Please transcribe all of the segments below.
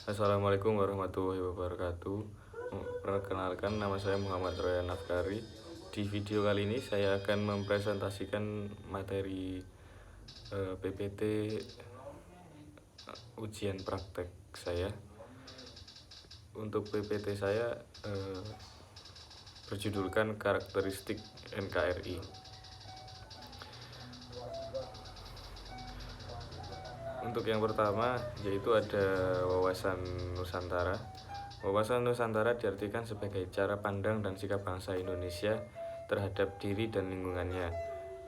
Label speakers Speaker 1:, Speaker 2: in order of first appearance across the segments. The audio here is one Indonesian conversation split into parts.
Speaker 1: Assalamualaikum warahmatullahi wabarakatuh. Perkenalkan, nama saya Muhammad Royan Afkari. Di video kali ini saya akan mempresentasikan materi PPT ujian praktek saya. Untuk PPT saya berjudulkan karakteristik NKRI. Untuk yang pertama yaitu ada wawasan Nusantara. Wawasan Nusantara diartikan sebagai cara pandang dan sikap bangsa Indonesia terhadap diri dan lingkungannya,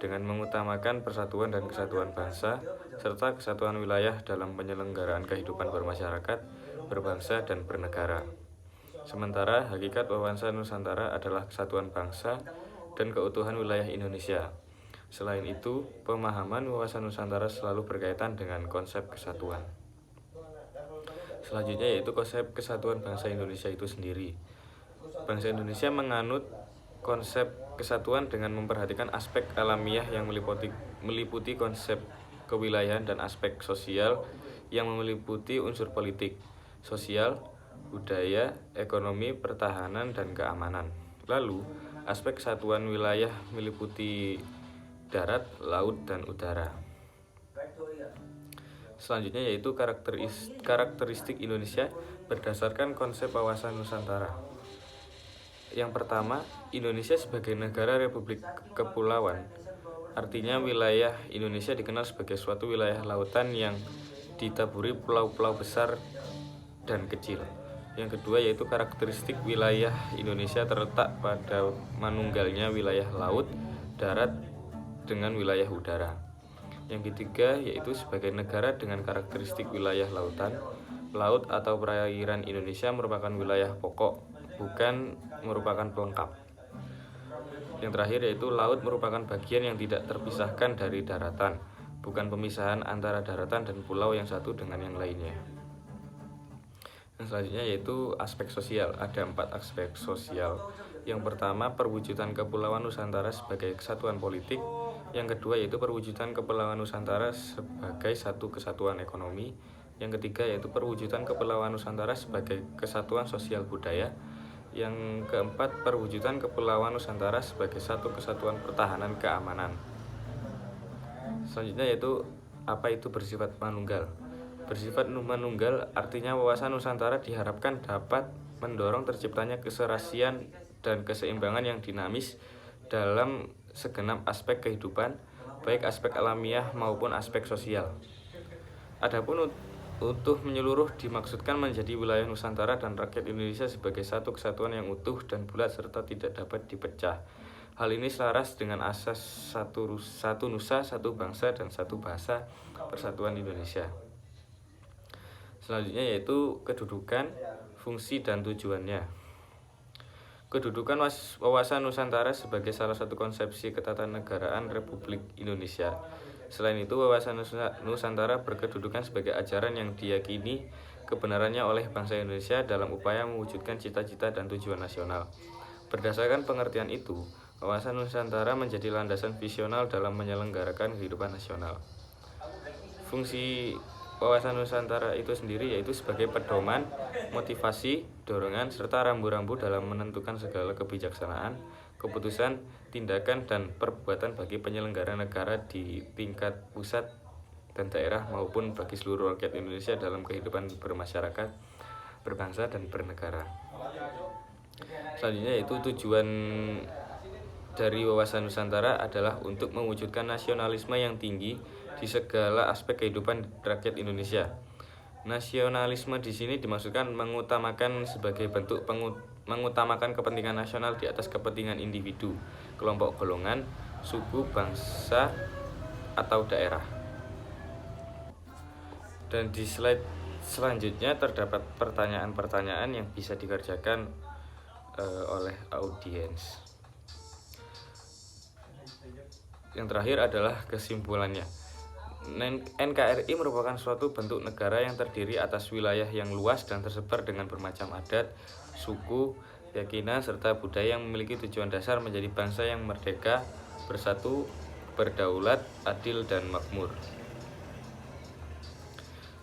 Speaker 1: dengan mengutamakan persatuan dan kesatuan bangsa, serta kesatuan wilayah dalam penyelenggaraan kehidupan bermasyarakat, berbangsa, dan bernegara. Sementara hakikat wawasan Nusantara adalah kesatuan bangsa dan keutuhan wilayah Indonesia. Selain itu, pemahaman wawasan Nusantara selalu berkaitan dengan konsep kesatuan. Selanjutnya yaitu konsep kesatuan bangsa Indonesia itu sendiri. Bangsa Indonesia menganut konsep kesatuan dengan memperhatikan aspek alamiah yang meliputi konsep kewilayahan dan aspek sosial yang meliputi unsur politik, sosial, budaya, ekonomi, pertahanan, dan keamanan. Lalu, aspek kesatuan wilayah meliputi darat, laut, dan udara. Selanjutnya yaitu karakteristik Indonesia berdasarkan konsep wawasan Nusantara. Yang pertama, Indonesia sebagai negara Republik Kepulauan. Artinya wilayah Indonesia dikenal sebagai suatu wilayah lautan yang ditaburi pulau-pulau besar dan kecil. Yang kedua yaitu karakteristik wilayah Indonesia terletak pada manunggalnya wilayah laut, darat, dengan wilayah udara. Yang ketiga yaitu sebagai negara dengan karakteristik wilayah lautan. Laut atau perairan Indonesia merupakan wilayah pokok, bukan merupakan pelengkap. Yang terakhir yaitu laut merupakan bagian yang tidak terpisahkan dari daratan, bukan pemisahan antara daratan dan pulau yang satu dengan yang lainnya. Yang selanjutnya yaitu aspek sosial. Ada 4 aspek sosial. Yang pertama, perwujudan Kepulauan Nusantara sebagai kesatuan politik. Yang kedua yaitu perwujudan Kepulauan Nusantara sebagai satu kesatuan ekonomi. Yang ketiga yaitu perwujudan Kepulauan Nusantara sebagai kesatuan sosial budaya. Yang keempat, perwujudan Kepulauan Nusantara sebagai satu kesatuan pertahanan keamanan. Selanjutnya yaitu apa itu bersifat manunggal. Bersifat manunggal artinya wawasan Nusantara diharapkan dapat mendorong terciptanya keserasian dan keseimbangan yang dinamis dalam segenap aspek kehidupan, baik aspek alamiah maupun aspek sosial. Adapun utuh menyeluruh dimaksudkan menjadi wilayah Nusantara dan rakyat Indonesia sebagai satu kesatuan yang utuh dan bulat serta tidak dapat dipecah. Hal ini selaras dengan asas satu nusa, satu bangsa, dan satu bahasa persatuan Indonesia. Selanjutnya yaitu kedudukan, fungsi, dan tujuannya. Kedudukan wawasan Nusantara sebagai salah satu konsepsi ketatanegaraan Republik Indonesia. Selain itu, wawasan Nusantara berkedudukan sebagai ajaran yang diyakini kebenarannya oleh bangsa Indonesia dalam upaya mewujudkan cita-cita dan tujuan nasional. Berdasarkan pengertian itu, wawasan Nusantara menjadi landasan visional dalam menyelenggarakan kehidupan nasional. Fungsi wawasan Nusantara itu sendiri yaitu sebagai pedoman, motivasi, dorongan, serta rambu-rambu dalam menentukan segala kebijaksanaan, keputusan, tindakan, dan perbuatan bagi penyelenggara negara di tingkat pusat dan daerah maupun bagi seluruh rakyat Indonesia dalam kehidupan bermasyarakat, berbangsa, dan bernegara. Selanjutnya yaitu tujuan dari wawasan Nusantara adalah untuk mewujudkan nasionalisme yang tinggi di segala aspek kehidupan rakyat Indonesia. Nasionalisme di sini dimaksudkan mengutamakan sebagai bentuk mengutamakan kepentingan nasional di atas kepentingan individu, kelompok golongan, suku, bangsa, atau daerah. Dan di slide selanjutnya terdapat pertanyaan-pertanyaan yang bisa dikerjakan oleh audiens. Yang terakhir adalah kesimpulannya. NKRI merupakan suatu bentuk negara yang terdiri atas wilayah yang luas dan tersebar dengan bermacam adat, suku, keyakinan, serta budaya yang memiliki tujuan dasar menjadi bangsa yang merdeka, bersatu, berdaulat, adil, dan makmur.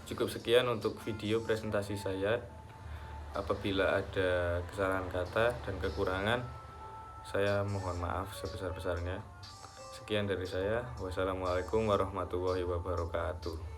Speaker 1: Cukup sekian untuk video presentasi saya. Apabila ada kesalahan kata dan kekurangan, saya mohon maaf sebesar-besarnya. Sekian dari saya. Wassalamualaikum warahmatullahi wabarakatuh.